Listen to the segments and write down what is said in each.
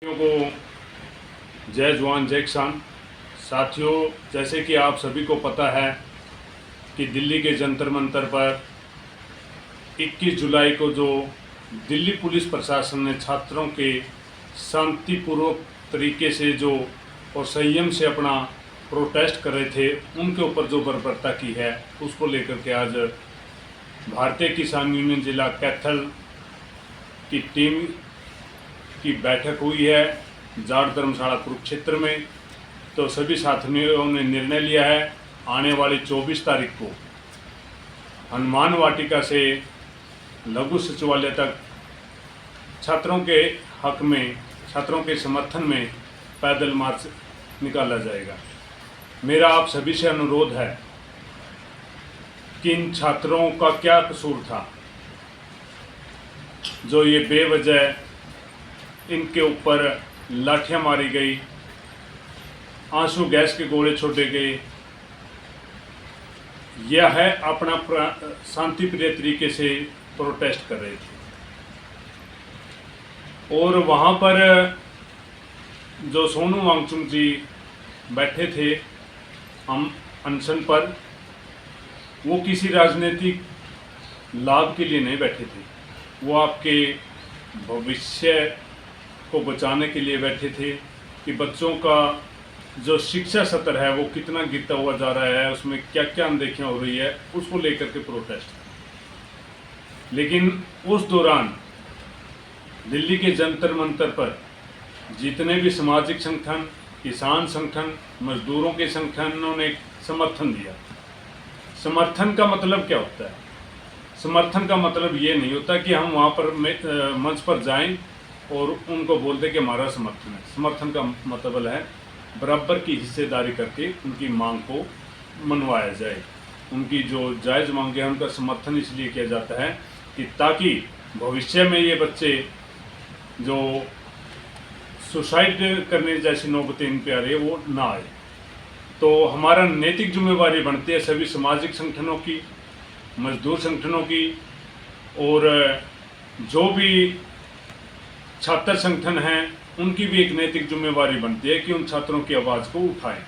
को जय जवान जय किसान। साथियों, जैसे कि आप सभी को पता है कि दिल्ली के जंतर मंतर पर 21 जुलाई को जो दिल्ली पुलिस प्रशासन ने छात्रों के शांतिपूर्वक तरीके से जो और संयम से अपना प्रोटेस्ट कर रहे थे, उनके ऊपर जो बर्बरता की है, उसको लेकर के आज भारतीय किसान यूनियन जिला कैथल की टीम की बैठक हुई है जाट धर्मशाला कुरुक्षेत्र में। तो सभी साथियों ने निर्णय लिया है आने वाली 24 तारीख को हनुमान वाटिका से लघु सचिवालय तक छात्रों के हक में, छात्रों के समर्थन में पैदल मार्च निकाला जाएगा। मेरा आप सभी से अनुरोध है कि इन छात्रों का क्या कसूर था जो ये बेवजह इनके ऊपर लाठियां मारी गई, आंसू गैस के गोले छोड़े गए। यह है अपना शांतिप्रिय तरीके से प्रोटेस्ट कर रहे थे और वहां पर जो सोनू वांगचुक जी बैठे थे हम अनशन पर, वो किसी राजनीतिक लाभ के लिए नहीं बैठे थे, वो आपके भविष्य को बचाने के लिए बैठे थे कि बच्चों का जो शिक्षा स्तर है वो कितना गिरता हुआ जा रहा है, उसमें क्या क्या अनदेखियां हो रही है, उसको लेकर के प्रोटेस्ट। लेकिन उस दौरान दिल्ली के जंतर मंतर पर जितने भी सामाजिक संगठन, किसान संगठन, मजदूरों के संगठनों ने समर्थन दिया। समर्थन का मतलब क्या होता है? समर्थन का मतलब ये नहीं होता कि हम वहाँ पर मंच पर जाएं और उनको बोलते कि हमारा समर्थन है। समर्थन का मतलब है बराबर की हिस्सेदारी करके उनकी मांग को मनवाया जाए। उनकी जो जायज़ मांगे हैं उनका समर्थन इसलिए किया जाता है कि ताकि भविष्य में ये बच्चे जो सुसाइड करने जैसी नौबतें इन पे आ रही है वो ना आए। तो हमारा नैतिक जिम्मेवारी बनती है सभी सामाजिक संगठनों की, मजदूर संगठनों की और जो भी छात्र संगठन हैं उनकी भी एक नैतिक जिम्मेवारी बनती है कि उन छात्रों की आवाज़ को उठाएं,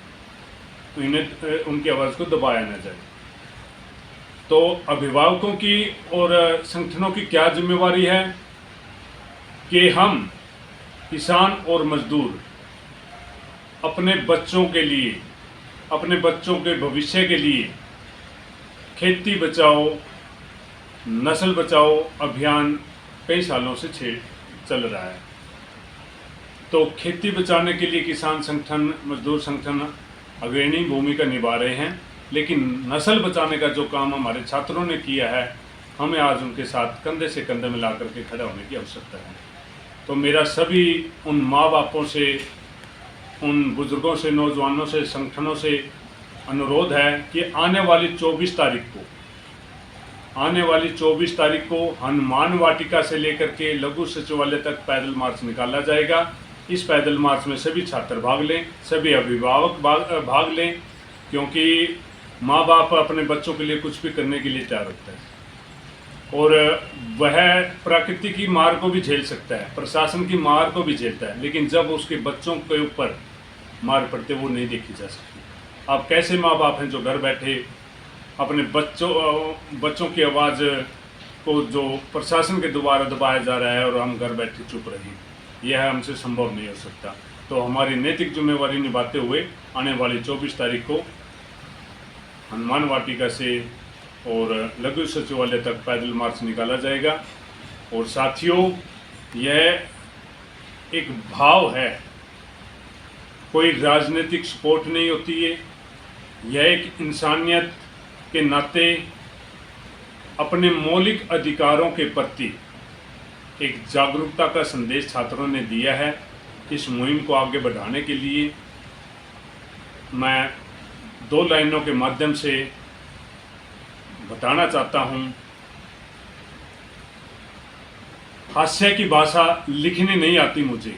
तो इन्हें उनकी आवाज़ को दबाया न जाए। तो अभिभावकों की और संगठनों की क्या जिम्मेवारी है कि हम किसान और मजदूर अपने बच्चों के लिए, अपने बच्चों के भविष्य के लिए खेती बचाओ नस्ल बचाओ अभियान कई सालों से चल रहा है। तो खेती बचाने के लिए किसान संगठन, मजदूर संगठन अग्रणी भूमिका निभा रहे हैं, लेकिन नस्ल बचाने का जो काम हमारे छात्रों ने किया है, हमें आज उनके साथ कंधे से कंधे मिला करके खड़ा होने की आवश्यकता है। तो मेरा सभी उन माँ बापों से, उन बुजुर्गों से, नौजवानों से, संगठनों से अनुरोध है कि आने वाली 24 तारीख को हनुमान वाटिका से लेकर के लघु सचिवालय तक पैदल मार्च निकाला जाएगा। इस पैदल मार्च में सभी छात्र भाग लें, सभी अभिभावक भाग लें, क्योंकि माँ बाप अपने बच्चों के लिए कुछ भी करने के लिए तैयार होता है और वह प्रकृति की मार को भी झेल सकता है, प्रशासन की मार को भी झेलता है, लेकिन जब उसके बच्चों के ऊपर मार पड़ते वो नहीं देखी जा सकती। आप कैसे माँ बाप हैं जो घर बैठे अपने बच्चों की आवाज़ को जो प्रशासन के द्वारा दबाया जा रहा है और हम घर बैठे चुप रहे, यह हमसे संभव नहीं हो सकता। तो हमारी नैतिक जिम्मेवारी निभाते हुए आने वाली 24 तारीख को हनुमान वाटिका से और लघु सचिवालय तक पैदल मार्च निकाला जाएगा। और साथियों, यह एक भाव है, कोई राजनीतिक सपोर्ट नहीं होती है। यह एक इंसानियत के नाते अपने मौलिक अधिकारों के प्रति एक जागरूकता का संदेश छात्रों ने दिया है। इस मुहिम को आगे बढ़ाने के लिए मैं 2 लाइनों के माध्यम से बताना चाहता हूँ। हास्य की भाषा लिखनी नहीं आती मुझे,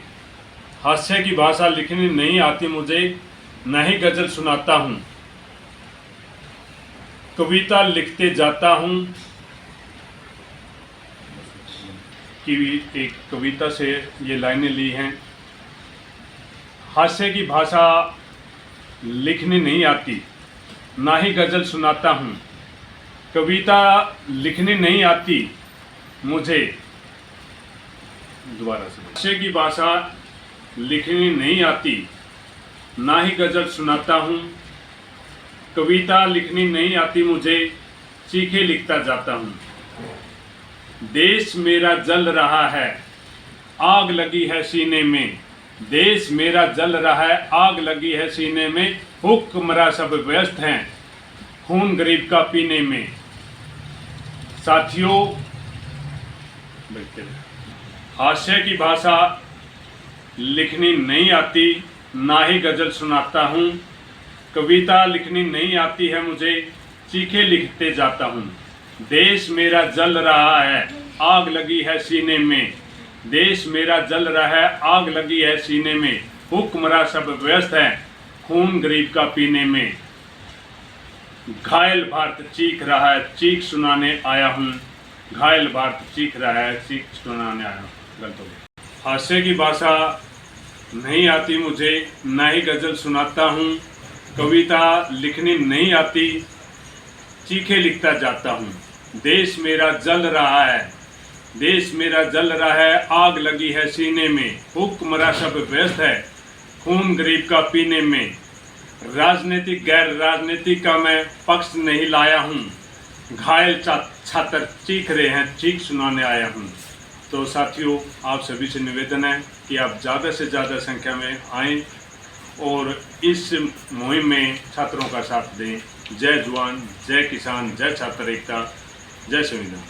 हास्य की भाषा लिखनी नहीं आती मुझे, न ही गज़ल सुनाता हूँ, कविता लिखते जाता हूँ। की एक कविता से ये लाइनें ली हैं हास्य की भाषा लिखनी नहीं आती, ना ही गज़ल सुनाता हूँ। कविता लिखनी नहीं आती मुझे, दोबारा से। हास्य की भाषा लिखनी नहीं आती, ना ही गज़ल सुनाता हूँ। कविता लिखनी नहीं आती मुझे, चीखे लिखता जाता हूँ। देश मेरा जल रहा है, आग लगी है सीने में। देश मेरा जल रहा है, आग लगी है सीने में। हुक्मरां सब व्यस्त हैं खून गरीब का पीने में। साथियों, हास्य की भाषा लिखनी नहीं आती, ना ही गज़ल सुनाता हूँ। कविता लिखनी नहीं आती है मुझे, चीखे लिखते जाता हूँ। देश मेरा जल रहा है, आग लगी है सीने में। देश मेरा जल रहा है, आग लगी है सीने में। हुक्मरां सब व्यस्त हैं खून गरीब का पीने में। घायल भारत चीख रहा है, चीख सुनाने आया हूँ। घायल भारत चीख रहा है, चीख सुनाने आया हूँ। गलत हो गया। हास्य की भाषा नहीं आती मुझे, ना ही गज़ल सुनाता हूँ। कविता लिखनी नहीं आती, चीखे लिखता जाता हूँ। देश मेरा जल रहा है, देश मेरा जल रहा है, आग लगी है सीने में। हुक्मरां सब व्यस्त है खून गरीब का पीने में। राजनीतिक गैर राजनीतिक का मैं पक्ष नहीं लाया हूँ। घायल छात्र चीख रहे हैं, चीख सुनाने आया हूँ। तो साथियों, आप सभी से निवेदन है कि आप ज़्यादा से ज़्यादा संख्या में आएँ और इस मुहिम में छात्रों का साथ दें। जय जवान, जय किसान, जय छात्र एकता, जय संविधान।